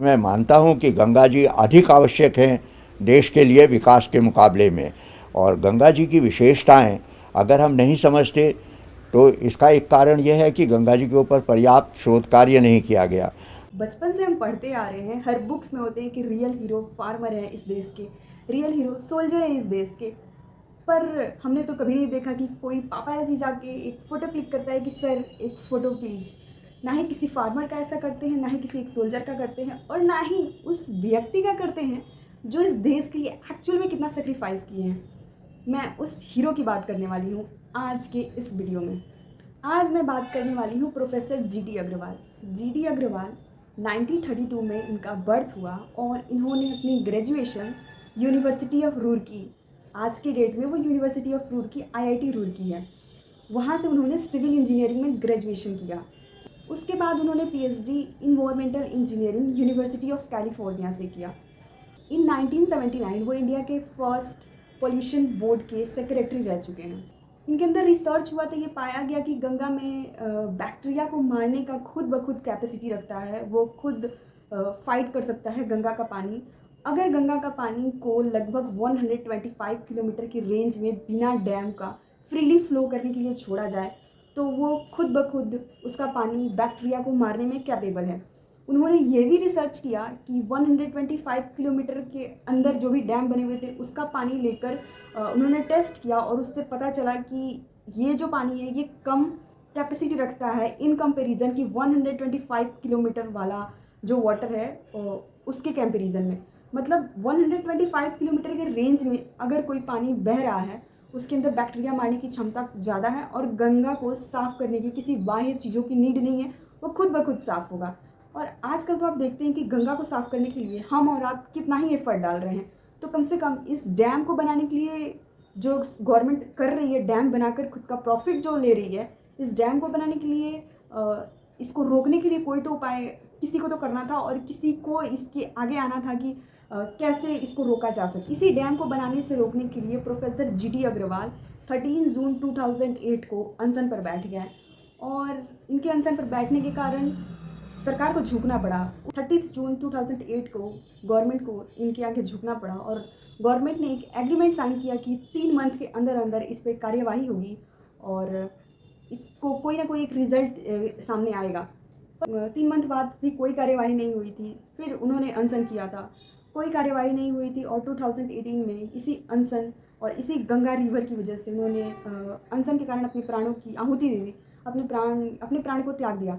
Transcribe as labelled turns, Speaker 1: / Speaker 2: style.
Speaker 1: मैं मानता हूं कि गंगा जी अधिक आवश्यक हैं देश के लिए विकास के मुकाबले में। और गंगा जी की विशेषताएं अगर हम नहीं समझते तो इसका एक कारण यह है कि गंगा जी के ऊपर पर्याप्त शोध कार्य नहीं किया गया।
Speaker 2: बचपन से हम पढ़ते आ रहे हैं, हर बुक्स में होते हैं कि रियल हीरो फार्मर है इस देश के, रियल हीरो सोल्जर है इस देश के। पर हमने तो कभी नहीं देखा कि कोई पापाराजी जाके एक फ़ोटो क्लिक करता है कि सर एक फ़ोटो प्लीज़। ना ही किसी फार्मर का ऐसा करते हैं, ना ही किसी एक सोल्जर का करते हैं, और ना ही उस व्यक्ति का करते हैं जो इस देश के लिए एक्चुअल में कितना सेक्रीफाइस किए हैं। मैं उस हीरो की बात करने वाली हूँ आज के इस वीडियो में। आज मैं बात करने वाली हूँ professor GD Agarwal. GD Agarwal 1932 में इनका बर्थ हुआ और इन्होंने अपनी ग्रेजुएशन यूनिवर्सिटी ऑफ रूरकी, आज के डेट में वो university of Roorkee IIT Roorkee है, वहाँ से उन्होंने सिविल इंजीनियरिंग में ग्रेजुएशन किया। उसके बाद उन्होंने PhD environmental engineering university of California से किया। इन 1979 वो इंडिया के फर्स्ट पोल्यूशन बोर्ड के सेक्रेटरी रह चुके हैं। इनके अंदर रिसर्च हुआ तो ये पाया गया कि गंगा में बैक्टीरिया को मारने का खुद ब खुद कैपेसिटी रखता है, वो खुद फाइट कर सकता है गंगा का पानी। अगर गंगा का पानी को लगभग 125 किलोमीटर की रेंज में बिना डैम का फ्रीली फ्लो करने के लिए छोड़ा जाए तो वो खुद ब खुद उसका पानी बैक्टीरिया को मारने में कैपेबल है। उन्होंने ये भी रिसर्च किया कि 125 किलोमीटर के अंदर जो भी डैम बने हुए थे उसका पानी लेकर उन्होंने टेस्ट किया और उससे पता चला कि ये जो पानी है ये कम कैपेसिटी रखता है इन कंपैरिजन कि 125 किलोमीटर वाला जो वाटर है उसके कंपैरिजन में। मतलब 125 किलोमीटर के रेंज में अगर कोई पानी बह रहा है उसके अंदर बैक्टीरिया मारने की क्षमता ज़्यादा है और गंगा को साफ़ करने की किसी बाह्य चीज़ों की नीड नहीं है, वो खुद ब खुद साफ़ होगा। और आजकल तो आप देखते हैं कि गंगा को साफ़ करने के लिए हम और आप कितना ही एफर्ट डाल रहे हैं, तो कम से कम इस डैम को बनाने के लिए जो गवर्नमेंट कर रही है, डैम बनाकर खुद का प्रॉफिट जो ले रही है, इस डैम को बनाने के लिए इसको रोकने के लिए कोई तो उपाय किसी को तो करना था और किसी को इसके आगे आना था कि कैसे इसको रोका जा सके। इसी डैम को बनाने से रोकने के लिए प्रोफेसर जीडी अग्रवाल 13 जून 2008 को अनशन पर बैठ गए और इनके अनशन पर बैठने के कारण सरकार को झुकना पड़ा। 30 जून 2008 को गवर्नमेंट को इनके आगे झुकना पड़ा और गवर्नमेंट ने एक एग्रीमेंट साइन किया कि 3 मंथ के अंदर अंदर इस पर कार्यवाही होगी और इसको कोई ना कोई एक रिज़ल्ट सामने आएगा। 3 मंथ बाद भी कोई कार्यवाही नहीं हुई थी। फिर उन्होंने अनशन किया था, कोई कार्यवाही नहीं हुई थी और 2018 में इसी अनशन और इसी गंगा रिवर की वजह से उन्होंने अनशन के कारण अपने प्राणों की आहुति दे दी, अपने प्राण को त्याग दिया।